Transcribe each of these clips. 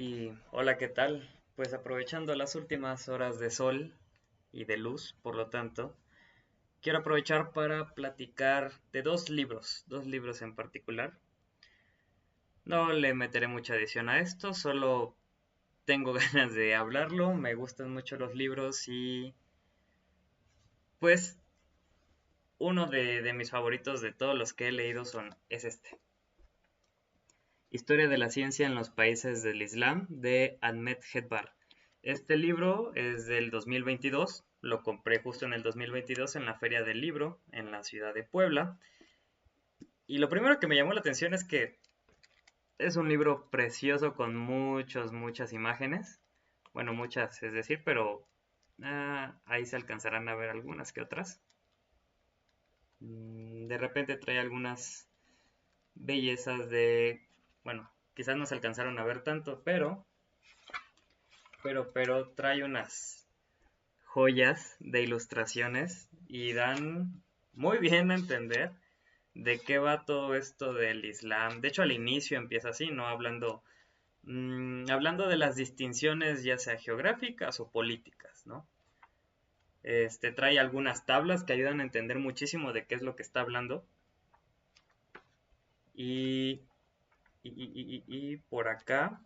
Y hola, ¿qué tal? Pues aprovechando las últimas horas de sol y de luz, por lo tanto, quiero aprovechar para platicar de dos libros en particular. No le meteré mucha adición a esto, solo tengo ganas de hablarlo, me gustan mucho los libros y pues uno de mis favoritos de todos los que he leído es este. Historia de la ciencia en los países del Islam de Ahmed Hedbar. Este libro es del 2022, lo compré justo en el 2022 en la Feria del Libro en la ciudad de Puebla. Y lo primero que me llamó la atención es que es un libro precioso con muchas imágenes. Bueno, muchas, es decir, pero ahí se alcanzarán a ver algunas que otras. De repente trae algunas bellezas bueno, quizás no se alcanzaron a ver tanto, pero trae unas joyas de ilustraciones y dan muy bien a entender de qué va todo esto del Islam. De hecho, al inicio empieza así, ¿no? Hablando de las distinciones ya sea geográficas o políticas, ¿no? Trae algunas tablas que ayudan a entender muchísimo de qué es lo que está hablando. Y, y por acá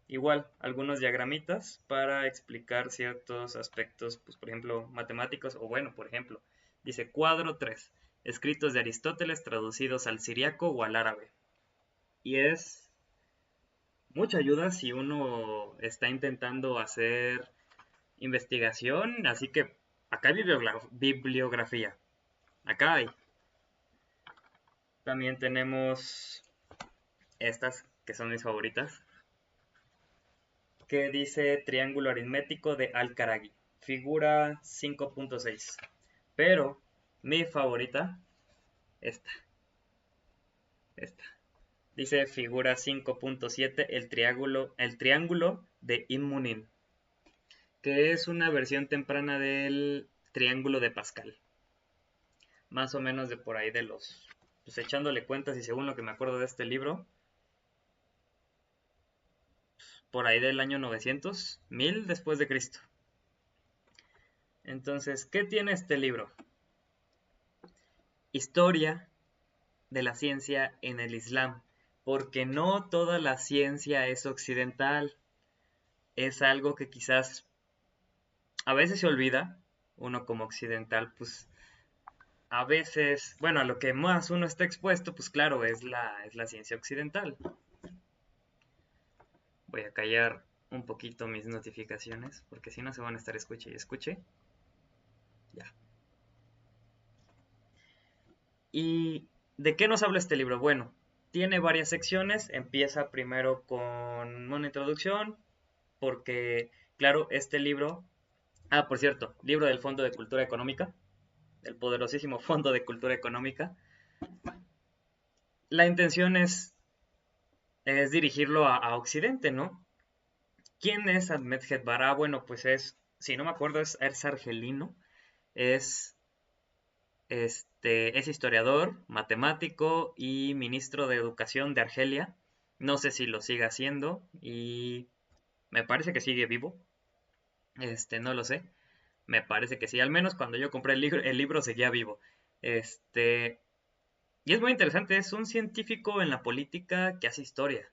igual, algunos diagramitas para explicar ciertos aspectos, pues por ejemplo, matemáticos, o bueno, por ejemplo, dice cuadro 3, escritos de Aristóteles traducidos al siriaco o al árabe. Y es mucha ayuda si uno está intentando hacer investigación, así que acá hay bibliografía, acá hay. También tenemos estas que son mis favoritas, que dice triángulo aritmético de Al-Karaji, figura 5.6. Pero mi favorita, esta, esta. Dice figura 5.7, el triángulo de Inmunin, que es una versión temprana del triángulo de Pascal. Más o menos de por ahí pues echándole cuentas y según lo que me acuerdo de este libro, por ahí del año 900, 1000 después de Cristo. Entonces, ¿qué tiene este libro? Historia de la ciencia en el Islam, porque no toda la ciencia es occidental, es algo que quizás a veces se olvida, uno como occidental, pues a veces, bueno, a lo que más uno está expuesto, pues claro, es la ciencia occidental. Voy a callar un poquito mis notificaciones, porque si no se van a estar escuche y escuche. Ya. ¿Y de qué nos habla este libro? Bueno, tiene varias secciones, empieza primero con una introducción, porque, claro, este libro, por cierto, libro del Fondo de Cultura Económica, el poderosísimo Fondo de Cultura Económica, la intención es dirigirlo a Occidente, ¿no? ¿Quién es Ahmed Hedbar? Bueno, pues si no me acuerdo, es argelino, es, es historiador, matemático y ministro de Educación de Argelia. No sé si lo sigue haciendo y me parece que sigue vivo, no lo sé. Me parece que sí, al menos cuando yo compré el libro seguía vivo. Este, y es muy interesante, es un científico en la política que hace historia.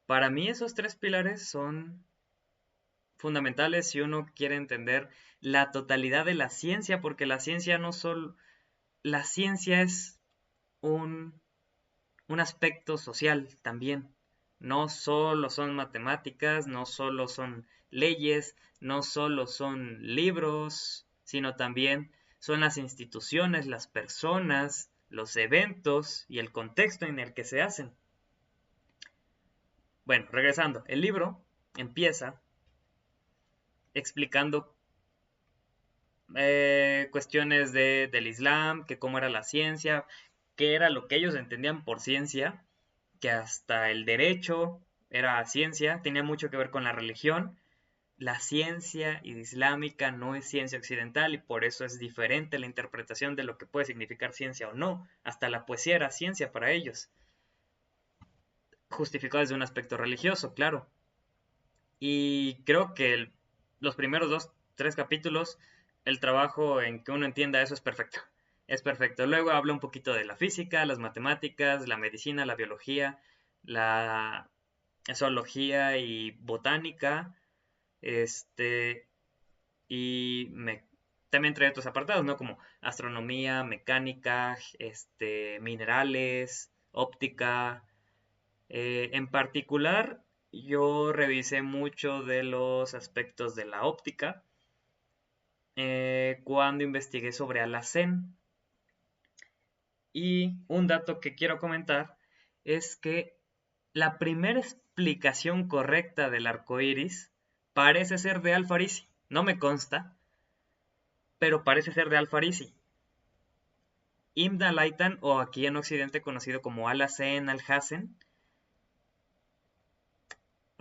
Para mí esos tres pilares son fundamentales si uno quiere entender la totalidad de la ciencia, porque la ciencia no solo, la ciencia es un, un aspecto social también. No solo son matemáticas, no solo son leyes, no solo son libros, sino también son las instituciones, las personas, los eventos y el contexto en el que se hacen. Bueno, regresando, el libro empieza explicando cuestiones del Islam, que cómo era la ciencia, qué era lo que ellos entendían por ciencia, que hasta el derecho era ciencia, tenía mucho que ver con la religión. La ciencia islámica no es ciencia occidental y por eso es diferente la interpretación de lo que puede significar ciencia o no. Hasta la poesía era ciencia para ellos. justificado desde un aspecto religioso, claro. Y creo que los primeros dos, tres capítulos, el trabajo en que uno entienda eso es perfecto. Es perfecto. Luego habla un poquito de la física, las matemáticas, la medicina, la biología, la zoología y botánica, este, también trae otros apartados, ¿no? Como astronomía, mecánica, minerales, óptica. En particular, yo revisé mucho de los aspectos de la óptica cuando investigué sobre Alacén. Y un dato que quiero comentar es que la primera explicación correcta del arco iris parece ser de Al-Farisi. No me consta, pero parece ser de Al-Farisi. Ibn al-Haytham, o aquí en Occidente conocido como Alacén al-Hassen,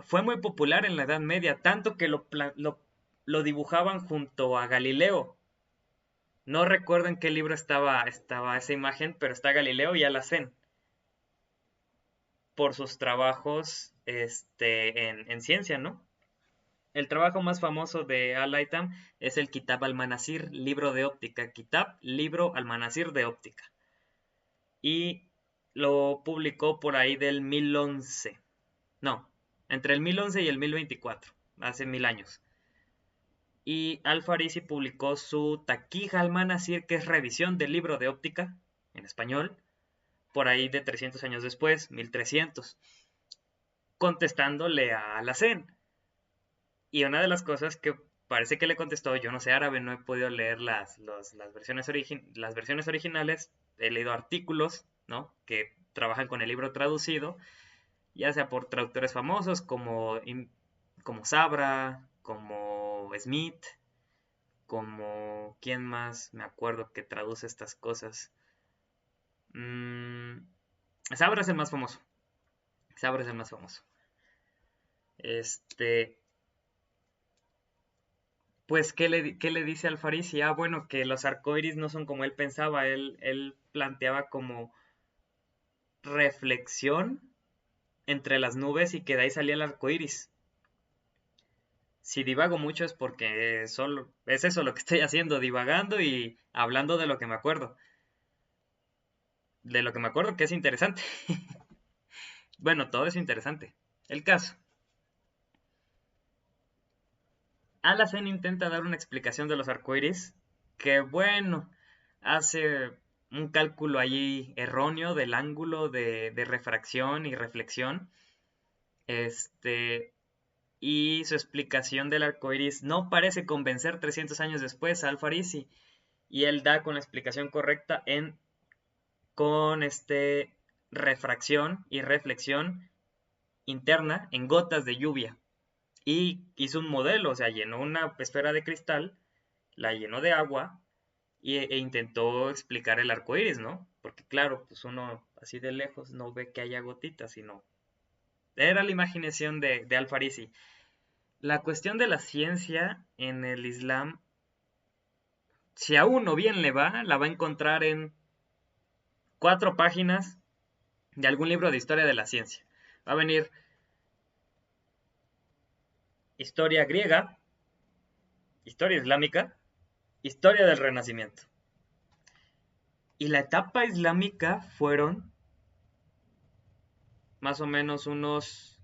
fue muy popular en la Edad Media, tanto que lo dibujaban junto a Galileo. No recuerdo en qué libro estaba esa imagen, pero está Galileo y Alacén por sus trabajos en ciencia, ¿no? El trabajo más famoso de Al-Haytham es el Kitab al-Manasir, libro de óptica. Kitab, libro al-Manasir de óptica. Y lo publicó por ahí del 1011. No, entre el 1011 y el 1024, hace 1000 años. Y Al-Farisi publicó su Taqij al-Manasir, que es revisión del libro de óptica en español, por ahí de 300 años después, 1300, contestándole a Alacén. Y una de las cosas que parece que le contestó, yo no sé árabe, no he podido leer las versiones originales, he leído artículos, ¿no? Que trabajan con el libro traducido, ya sea por traductores famosos como Sabra, como Smith, como... ¿Quién más me acuerdo que traduce estas cosas? Mm, Sabra es el más famoso. Sabra es el más famoso. Este, pues, ¿qué le dice al Farisi? Ah, bueno, que los arcoíris no son como él pensaba. Él planteaba como reflexión entre las nubes y que de ahí salía el arcoíris. Si divago mucho es porque solo es eso lo que estoy haciendo, divagando y hablando de lo que me acuerdo. De lo que me acuerdo que es interesante. Bueno, todo es interesante. El caso. Alacen intenta dar una explicación de los arcoíris que, bueno, hace un cálculo allí erróneo del ángulo de refracción y reflexión. Este, y su explicación del arcoíris no parece convencer 300 años después a Al-Farisi. Y él da con la explicación correcta con refracción y reflexión interna en gotas de lluvia. Y hizo un modelo, o sea, llenó una esfera de cristal, la llenó de agua e intentó explicar el arco iris, ¿no? Porque claro, pues uno así de lejos no ve que haya gotitas, sino... Era la imaginación de Al-Farisi. La cuestión de la ciencia en el Islam, si a uno bien le va, la va a encontrar en 4 páginas de algún libro de historia de la ciencia. Va a venir historia griega, historia islámica, historia del Renacimiento. Y la etapa islámica fueron más o menos unos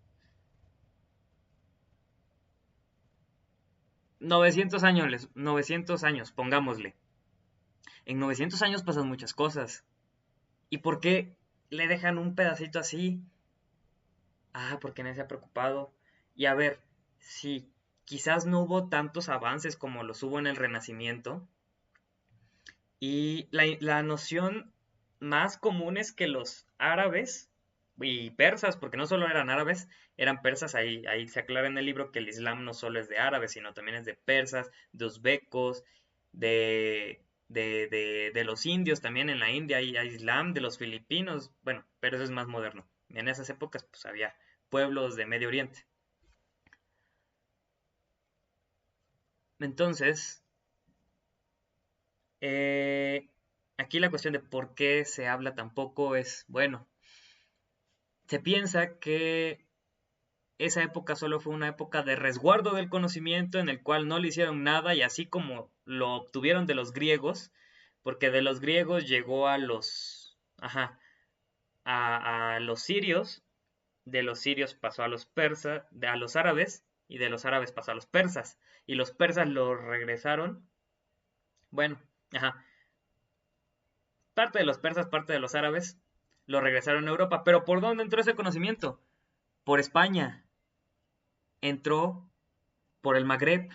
900 años, pongámosle. En 900 años pasan muchas cosas. ¿Y por qué le dejan un pedacito así? Ah, porque nadie se ha preocupado. Y a ver, si quizás no hubo tantos avances como los hubo en el Renacimiento. Y la noción más común es que los árabes y persas, porque no solo eran árabes, eran persas, ahí se aclara en el libro que el Islam no solo es de árabes, sino también es de persas, de uzbecos, de los indios también en la India hay Islam, de los filipinos, bueno, pero eso es más moderno. En esas épocas pues había pueblos de Medio Oriente. Entonces, aquí la cuestión de por qué se habla tan poco es, bueno, Se piensa que esa época solo fue una época de resguardo del conocimiento en el cual no le hicieron nada y así como lo obtuvieron de los griegos, porque de los griegos llegó a a los sirios, de los sirios pasó a los persas, a los árabes, y de los árabes pasó a los persas, y los persas lo regresaron, bueno, ajá, parte de los persas, parte de los árabes, lo regresaron a Europa, pero ¿por dónde entró ese conocimiento? Por España, entró por el Magreb,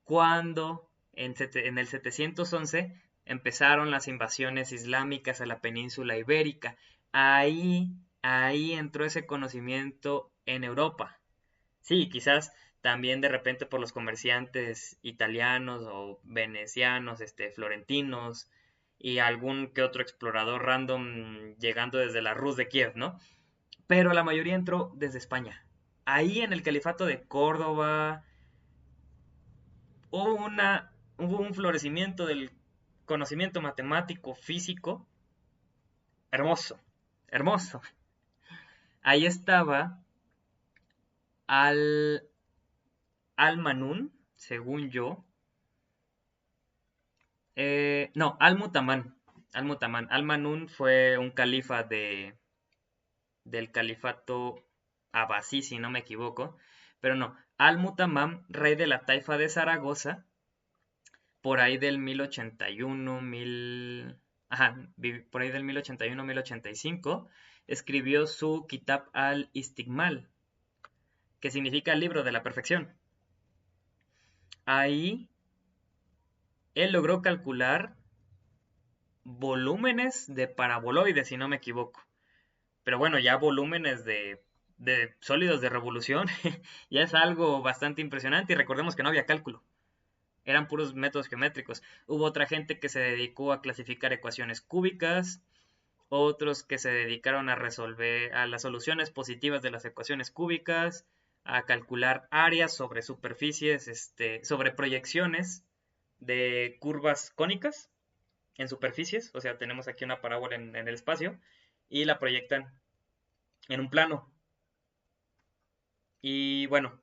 cuando en el 711 empezaron las invasiones islámicas a la península ibérica. Ahí entró ese conocimiento en Europa. Sí, quizás también de repente por los comerciantes italianos o venecianos, florentinos y algún que otro explorador random llegando desde la Rus de Kiev, ¿no? Pero la mayoría entró desde España. Ahí en el califato de Córdoba, hubo un florecimiento del conocimiento matemático, físico, hermoso, hermoso. Ahí estaba Al, Al-Manún, según yo. No, Al-Mutamán. Al-Mutamán. Al-Manún fue un califa del califato abasí, si no me equivoco. Pero no, Al-Mutamán, rey de la taifa de Zaragoza, por ahí del 1081, por ahí del 1081, 1085, escribió su Kitab al-Istiqmal, que significa el libro de la perfección. Ahí él logró calcular volúmenes de paraboloides, si no me equivoco. Pero bueno, ya volúmenes de sólidos de revolución ya es algo bastante impresionante y recordemos que no había cálculo. Eran puros métodos geométricos. Hubo otra gente que se dedicó a clasificar ecuaciones cúbicas, otros que se dedicaron a resolver a las soluciones positivas de las ecuaciones cúbicas, a calcular áreas sobre superficies, sobre proyecciones de curvas cónicas en superficies. O sea, tenemos aquí una parábola en el espacio y la proyectan en un plano. Y bueno,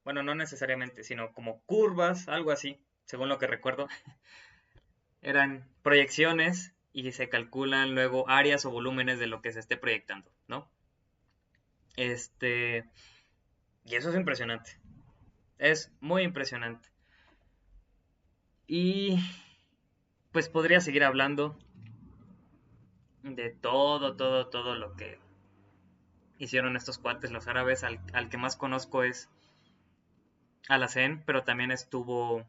no necesariamente, sino como curvas, algo así, según lo que recuerdo. Eran proyecciones y se calculan luego áreas o volúmenes de lo que se esté proyectando, ¿no? Este, y eso es impresionante. Es muy impresionante. Y pues podría seguir hablando de todo lo que hicieron estos cuates, los árabes. Al que más conozco es Alacén, pero también estuvo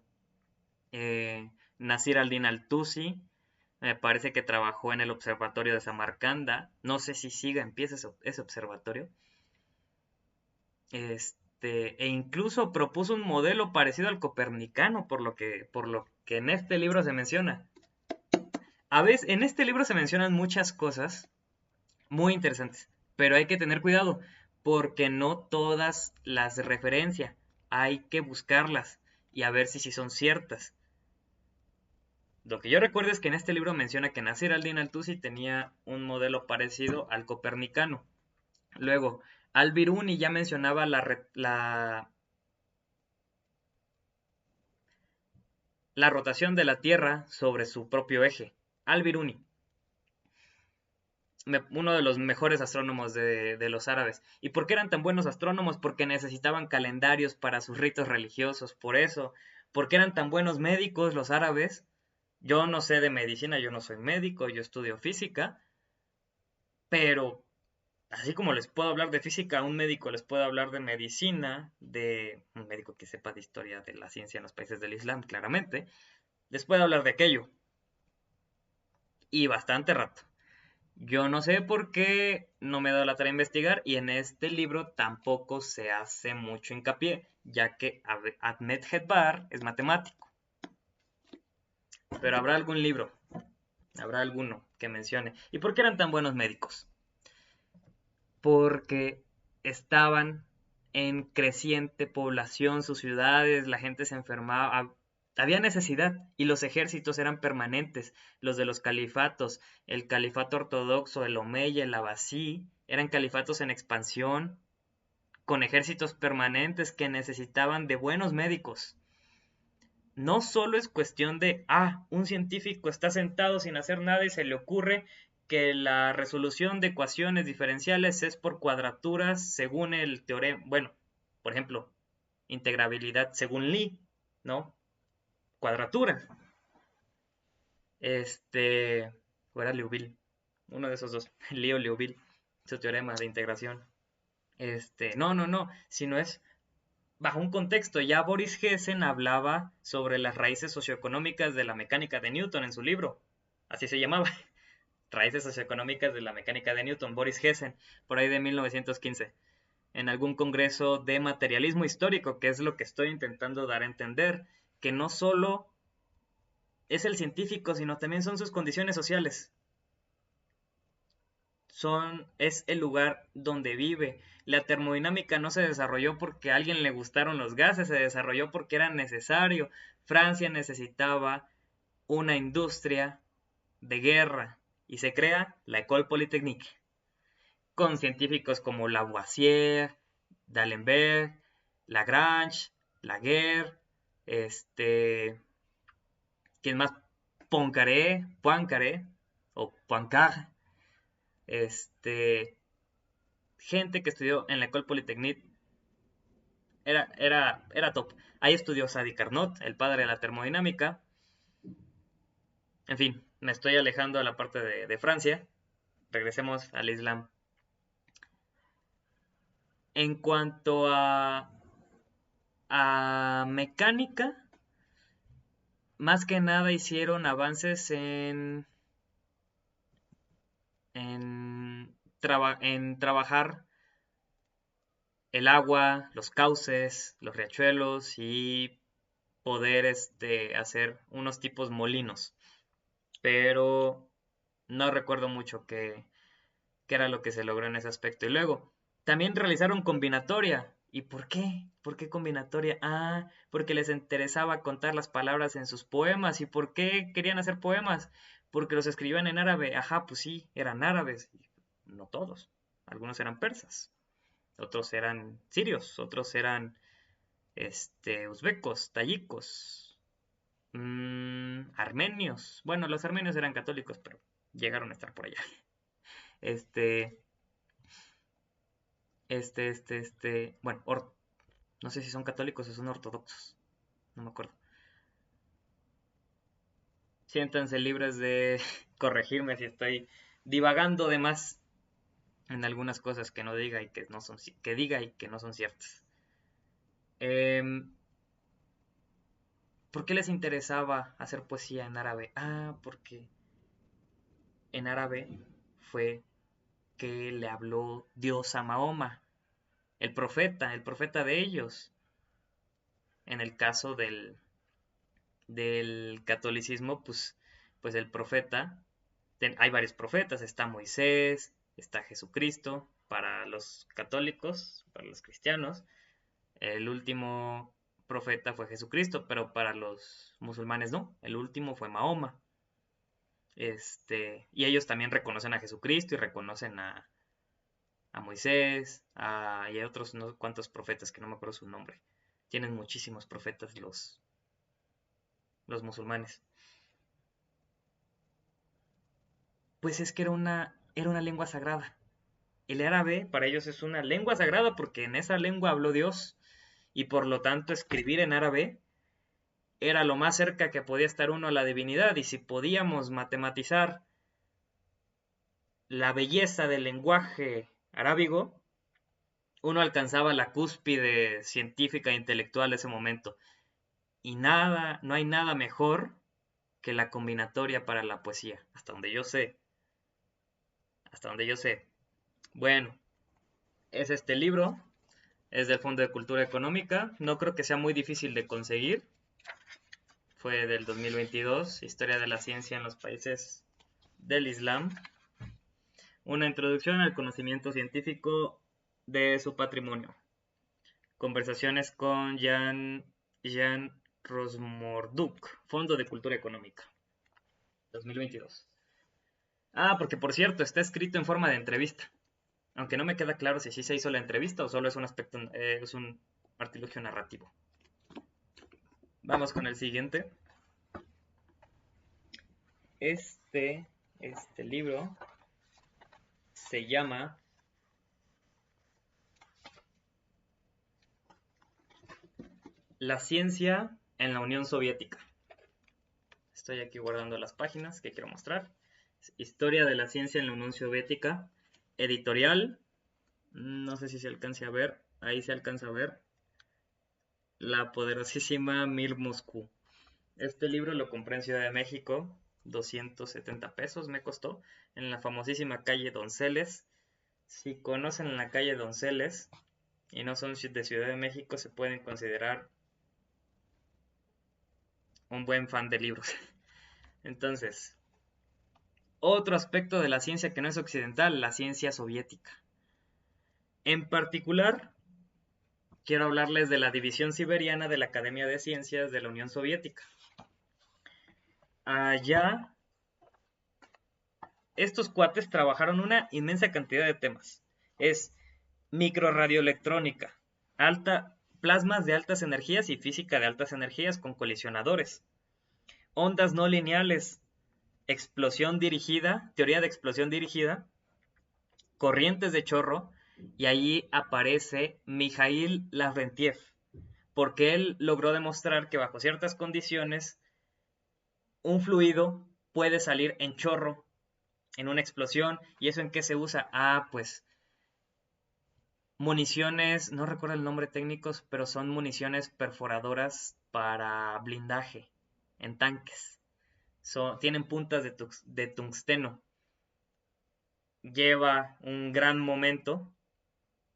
Nasir al-Din al-Tusi. Me parece que trabajó en el observatorio de Samarcanda. No sé si siga en pie ese observatorio. E incluso propuso un modelo parecido al copernicano, por lo que en este libro se menciona. A veces, en este libro se mencionan muchas cosas muy interesantes, pero hay que tener cuidado, porque no todas las referencia. Hay que buscarlas y a ver si son ciertas. Lo que yo recuerdo es que en este libro menciona que Nasir al-Din al-Tusi tenía un modelo parecido al copernicano. Luego, Al-Biruni ya mencionaba la rotación de la Tierra sobre su propio eje. Al-Biruni, uno de los mejores astrónomos de los árabes. ¿Y por qué eran tan buenos astrónomos? Porque necesitaban calendarios para sus ritos religiosos, por eso. ¿Por qué eran tan buenos médicos los árabes? Yo no sé de medicina, yo no soy médico, yo estudio física, pero así como les puedo hablar de física, a un médico les puedo hablar de medicina, de un médico que sepa de historia de la ciencia en los países del Islam, claramente, les puedo hablar de aquello. Y bastante rato. Yo no sé por qué no me he dado la tarea de investigar y en este libro tampoco se hace mucho hincapié, ya que Ahmed Hedbar es matemático. Pero habrá algún libro, habrá alguno que mencione. ¿Y por qué eran tan buenos médicos? Porque estaban en creciente población sus ciudades, la gente se enfermaba, había necesidad y los ejércitos eran permanentes, los de los califatos, el califato ortodoxo, el omeya, el abasí, eran califatos en expansión, con ejércitos permanentes que necesitaban de buenos médicos. No solo es cuestión de, un científico está sentado sin hacer nada y se le ocurre que la resolución de ecuaciones diferenciales es por cuadraturas según el teorema, bueno, por ejemplo, integrabilidad según Lie, ¿no? Cuadraturas. O era Liouville, uno de esos dos, Lie o Liouville, su teorema de integración. No, sino es bajo un contexto. Ya Boris Hessen hablaba sobre las raíces socioeconómicas de la mecánica de Newton en su libro, así se llamaba, Raíces socioeconómicas de la mecánica de Newton, Boris Hessen, por ahí de 1915, en algún congreso de materialismo histórico, que es lo que estoy intentando dar a entender, que no solo es el científico, sino también son sus condiciones sociales. Es el lugar donde vive. La termodinámica no se desarrolló porque a alguien le gustaron los gases, se desarrolló porque era necesario. Francia necesitaba una industria de guerra y se crea la École Polytechnique con científicos como Lavoisier, D'Alembert, Lagrange, Laguerre, ¿quién más? Poincaré o Poincaré, gente que estudió en la École Polytechnique era top. Ahí estudió Sadi Carnot, el padre de la termodinámica. En fin, me estoy alejando a la parte de Francia. Regresemos al Islam. En cuanto a mecánica, más que nada hicieron avances en trabajar el agua, los cauces, los riachuelos y poder hacer unos tipos molinos. Pero no recuerdo mucho qué era lo que se logró en ese aspecto. Y luego, también realizaron combinatoria. ¿Y por qué? ¿Por qué combinatoria? Porque les interesaba contar las palabras en sus poemas. ¿Y por qué querían hacer poemas? Porque los escribían en árabe. Pues sí, eran árabes. No todos. Algunos eran persas. Otros eran sirios. Otros eran uzbecos, tayikos, armenios. Bueno, los armenios eran católicos, pero llegaron a estar por allá. Este, bueno, no sé si son católicos o son ortodoxos, no me acuerdo. Siéntanse libres de corregirme si estoy divagando de más en algunas cosas que no diga y que no son, que diga y que no son ciertas. Em, ¿Por qué les interesaba hacer poesía en árabe? Porque en árabe fue que le habló Dios a Mahoma, el profeta de ellos. En el caso del catolicismo, pues el profeta, hay varios profetas, está Moisés, está Jesucristo, para los católicos, para los cristianos, el último profeta fue Jesucristo, pero para los musulmanes no, el último fue Mahoma. Y ellos también reconocen a Jesucristo y reconocen a Moisés, y a otros no cuantos profetas que no me acuerdo su nombre. Tienen muchísimos profetas los musulmanes. Pues es que era una lengua sagrada. El árabe para ellos es una lengua sagrada porque en esa lengua habló Dios y por lo tanto escribir en árabe era lo más cerca que podía estar uno a la divinidad, y si podíamos matematizar la belleza del lenguaje arábigo, uno alcanzaba la cúspide científica e intelectual de ese momento. Y no hay nada mejor que la combinatoria para la poesía, hasta donde yo sé. Hasta donde yo sé. Bueno, es este libro, es del Fondo de Cultura Económica, no creo que sea muy difícil de conseguir. Fue del 2022, Historia de la ciencia en los países del Islam. Una introducción al conocimiento científico de su patrimonio. Conversaciones con Jean Rosmorduc, Fondo de Cultura Económica, 2022. Porque por cierto, está escrito en forma de entrevista. Aunque no me queda claro si sí se hizo la entrevista o solo es un aspecto, es un artilugio narrativo. Vamos con el siguiente. Este, este libro se llama La ciencia en la Unión Soviética. Estoy aquí guardando las páginas que quiero mostrar. Historia de la ciencia en la Unión Soviética. Editorial. No sé si se alcance a ver. Ahí se alcanza a ver. La poderosísima Mir Moscú. Este libro lo compré en Ciudad de México. 270 pesos me costó. En la famosísima calle Donceles. Si conocen la calle Donceles y no son de Ciudad de México, se pueden considerar un buen fan de libros. Entonces, otro aspecto de la ciencia que no es occidental, la ciencia soviética. En particular, quiero hablarles de la División Siberiana de la Academia de Ciencias de la Unión Soviética. Allá, estos cuates trabajaron una inmensa cantidad de temas. Es microradioelectrónica, plasmas de altas energías y física de altas energías con colisionadores, ondas no lineales, explosión dirigida, teoría de explosión dirigida, corrientes de chorro, y allí aparece Mikhail Lavrentiev, porque él logró demostrar que bajo ciertas condiciones un fluido puede salir en chorro, en una explosión. ¿Y eso en qué se usa? Ah, pues municiones, no recuerdo el nombre técnico, pero son municiones perforadoras para blindaje en tanques. Tienen puntas de tungsteno. Lleva un gran momento,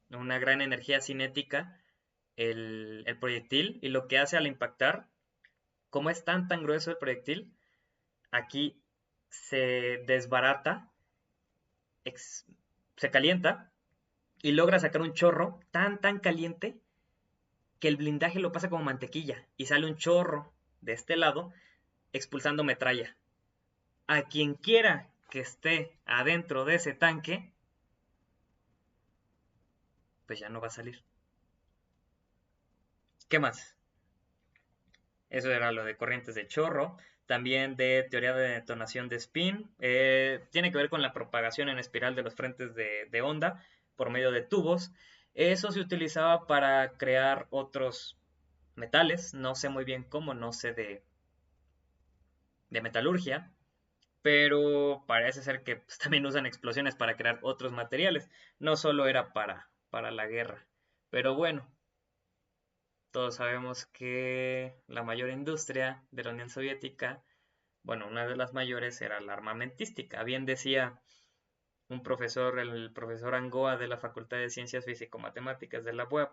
una gran energía cinética el proyectil, y lo que hace al impactar, como es tan grueso el proyectil, aquí se desbarata, se calienta y logra sacar un chorro tan caliente que el blindaje lo pasa como mantequilla y sale un chorro de este lado expulsando metralla. A quien quiera que esté adentro de ese tanque, pues ya no va a salir. ¿Qué más? Eso era lo de corrientes de chorro. También de teoría de detonación de spin. Tiene que ver con la propagación en espiral de los frentes de onda por medio de tubos. Eso se utilizaba para crear otros metales. No sé muy bien cómo, no sé de metalurgia. Pero parece ser que pues, también usan explosiones para crear otros materiales. No solo era para la guerra. Pero bueno, todos sabemos que la mayor industria de la Unión Soviética, bueno, una de las mayores era la armamentística. Bien decía un profesor, el profesor Angoa de la Facultad de Ciencias Físico-Matemáticas de la UEP,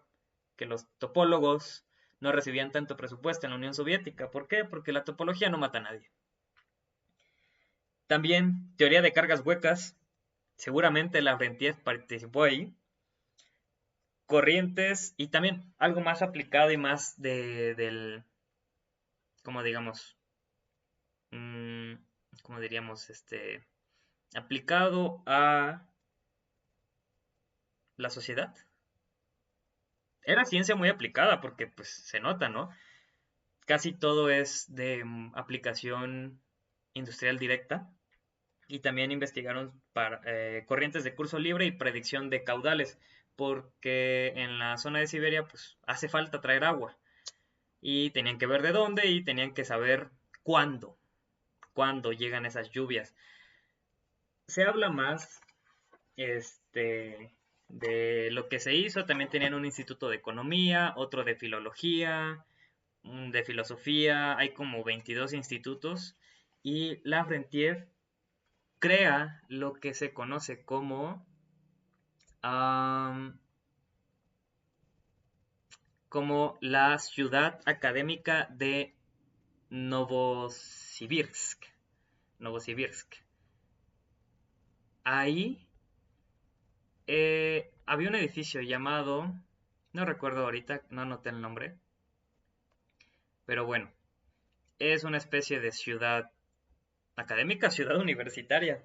que los topólogos no recibían tanto presupuesto en la Unión Soviética. ¿Por qué? Porque la topología no mata a nadie. También teoría de cargas huecas, seguramente Lavrentiev participó ahí. Corrientes y también algo más aplicado y más del, como digamos, mmm, como diríamos, aplicado a la sociedad. Era ciencia muy aplicada porque pues se nota, ¿no? Casi todo es de aplicación industrial directa, y también investigaron corrientes de curso libre y predicción de caudales, porque en la zona de Siberia pues hace falta traer agua y tenían que ver de dónde y tenían que saber cuándo llegan esas lluvias. Se habla más de lo que se hizo. También tenían un instituto de economía, otro de filología, un de filosofía. Hay como 22 institutos, y Lavrentiev crea lo que se conoce como la ciudad académica de Novosibirsk. Novosibirsk. Ahí había un edificio llamado, no recuerdo ahorita, no anoté el nombre, pero bueno, es una especie de ciudad académica, ciudad universitaria.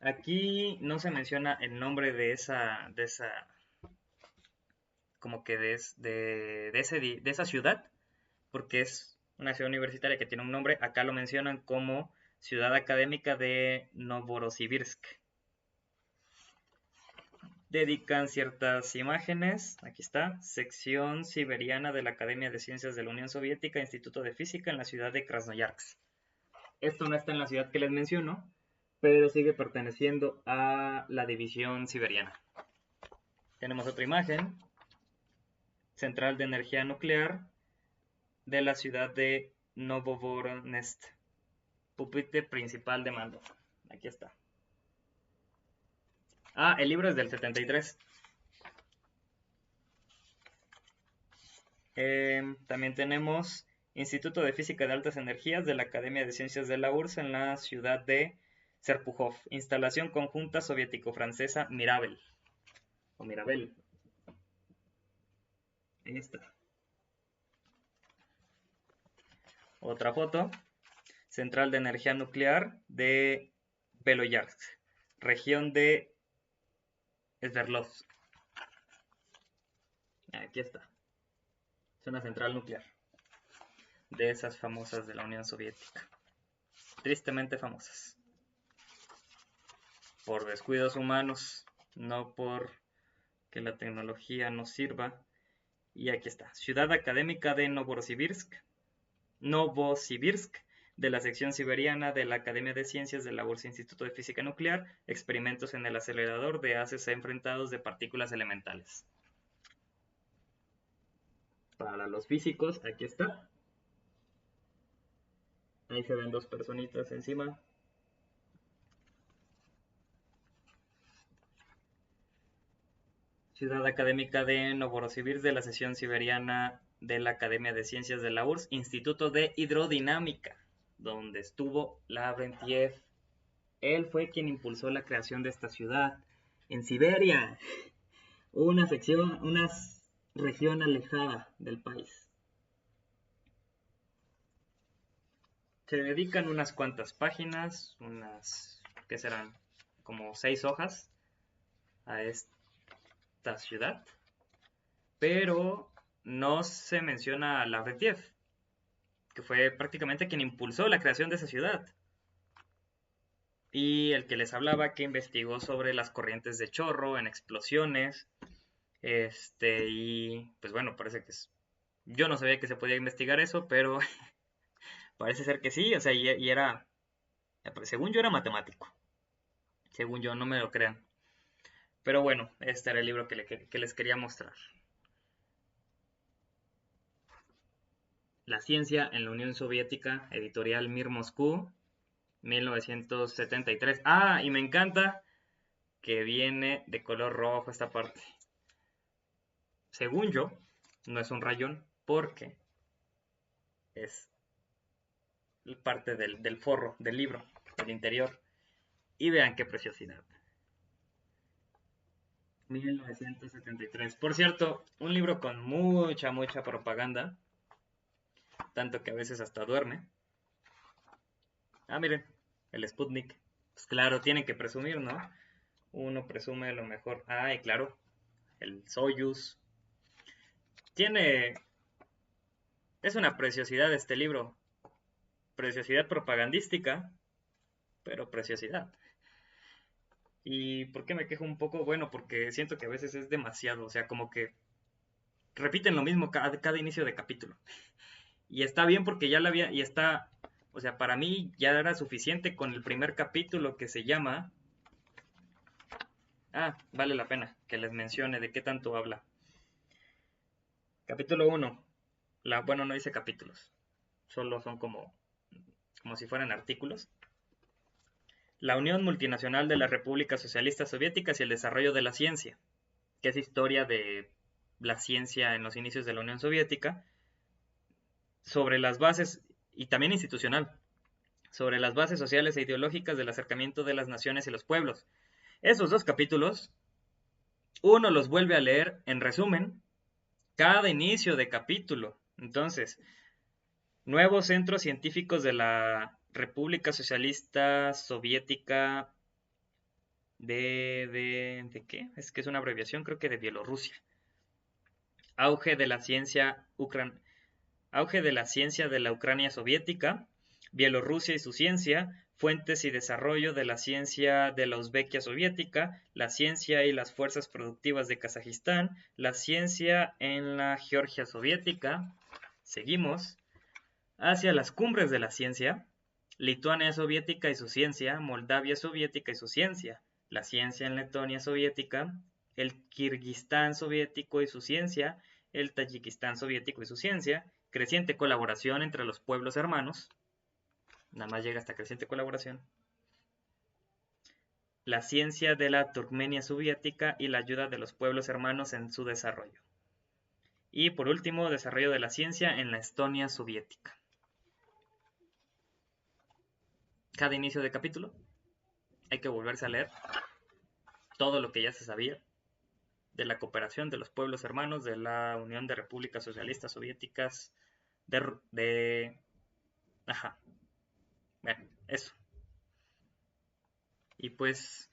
Aquí no se menciona el nombre de esa, como que de esa ciudad, porque es una ciudad universitaria que tiene un nombre. Acá lo mencionan como Ciudad Académica de Novosibirsk. Dedican ciertas imágenes, aquí está, sección siberiana de la Academia de Ciencias de la Unión Soviética, Instituto de Física en la ciudad de Krasnoyarsk. Esto no está en la ciudad que les menciono, pero sigue perteneciendo a la división siberiana. Tenemos otra imagen, central de energía nuclear de la ciudad de Novovoronezh, pupitre principal de mando. Aquí está. Ah, el libro es del 73. También tenemos Instituto de Física de Altas Energías de la Academia de Ciencias de la URSS en la ciudad de Serpukhov. Instalación conjunta soviético-francesa Mirabel. O Mirabel. Ahí está. Otra foto. Central de Energía Nuclear de Beloyarsk, región de Sverdlovsk. Aquí está. Es una central nuclear. De esas famosas de la Unión Soviética. Tristemente famosas. Por descuidos humanos, no por que la tecnología nos sirva. Y aquí está. Ciudad Académica de Novosibirsk, de la sección siberiana de la Academia de Ciencias de la URSS Instituto de Física Nuclear, experimentos en el acelerador de haces enfrentados de partículas elementales. Para los físicos, aquí está. Ahí se ven dos personitas encima. Ciudad Académica de Novosibirsk de la sección siberiana de la Academia de Ciencias de la URSS, Instituto de Hidrodinámica, donde estuvo Lavrentiev. Él fue quien impulsó la creación de esta ciudad en Siberia, una región alejada del país. Se dedican unas cuantas páginas, ¿qué serán? Como 6 hojas a esta ciudad, pero no se menciona a Lavrentiev, que fue prácticamente quien impulsó la creación de esa ciudad. Y el que les hablaba que investigó sobre las corrientes de chorro en explosiones. Y pues bueno, parece que yo no sabía que se podía investigar eso, pero parece ser que sí, o sea, y era, según yo era matemático. Según yo, no me lo crean. Pero bueno, este era el libro que les quería mostrar. La ciencia en la Unión Soviética, editorial Mir Moscú, 1973. Ah, y me encanta que viene de color rojo esta parte. Según yo, no es un rayón porque es parte del forro del libro, del interior. Y vean qué preciosidad. 1973. Por cierto, un libro con mucha propaganda, tanto que a veces hasta duerme. Ah, miren, el Sputnik. Pues claro, tienen que presumir, ¿no? Uno presume lo mejor. Ah, y claro, el Soyuz. Es una preciosidad este libro. Preciosidad propagandística, pero preciosidad. ¿Y por qué me quejo un poco? Bueno, porque siento que a veces es demasiado, o sea, como que repiten lo mismo cada inicio de capítulo. Y está bien porque ya la había, y está, o sea, para mí ya era suficiente con el primer capítulo que se llama... Ah, vale la pena que les mencione de qué tanto habla. Capítulo 1. Bueno, no dice capítulos, solo son como si fueran artículos. La Unión Multinacional de las Repúblicas Socialistas Soviéticas y el desarrollo de la ciencia, que es historia de la ciencia en los inicios de la Unión Soviética, sobre las bases, y también institucional, sobre las bases sociales e ideológicas del acercamiento de las naciones y los pueblos. Esos dos capítulos, uno los vuelve a leer en resumen, cada inicio de capítulo. Entonces, nuevos centros científicos de la República Socialista Soviética ¿De qué? Es que es una abreviación, creo que de Bielorrusia. Auge de la ciencia Auge de la ciencia de la Ucrania soviética, Bielorrusia y su ciencia, fuentes y desarrollo de la ciencia de la Uzbekia soviética, la ciencia y las fuerzas productivas de Kazajistán, la ciencia en la Georgia soviética. Seguimos hacia las cumbres de la ciencia, Lituania soviética y su ciencia, Moldavia soviética y su ciencia, la ciencia en Letonia soviética, el Kirguistán soviético y su ciencia, el Tayikistán soviético y su ciencia, creciente colaboración entre los pueblos hermanos, nada más llega hasta creciente colaboración, la ciencia de la Turkmenia soviética y la ayuda de los pueblos hermanos en su desarrollo. Y por último, desarrollo de la ciencia en la Estonia soviética. Cada inicio de capítulo hay que volverse a leer todo lo que ya se sabía de la cooperación de los pueblos hermanos de la Unión de Repúblicas Socialistas Soviéticas Ajá, bueno, eso. Y pues,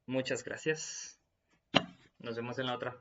muchas gracias. Nos vemos en la otra.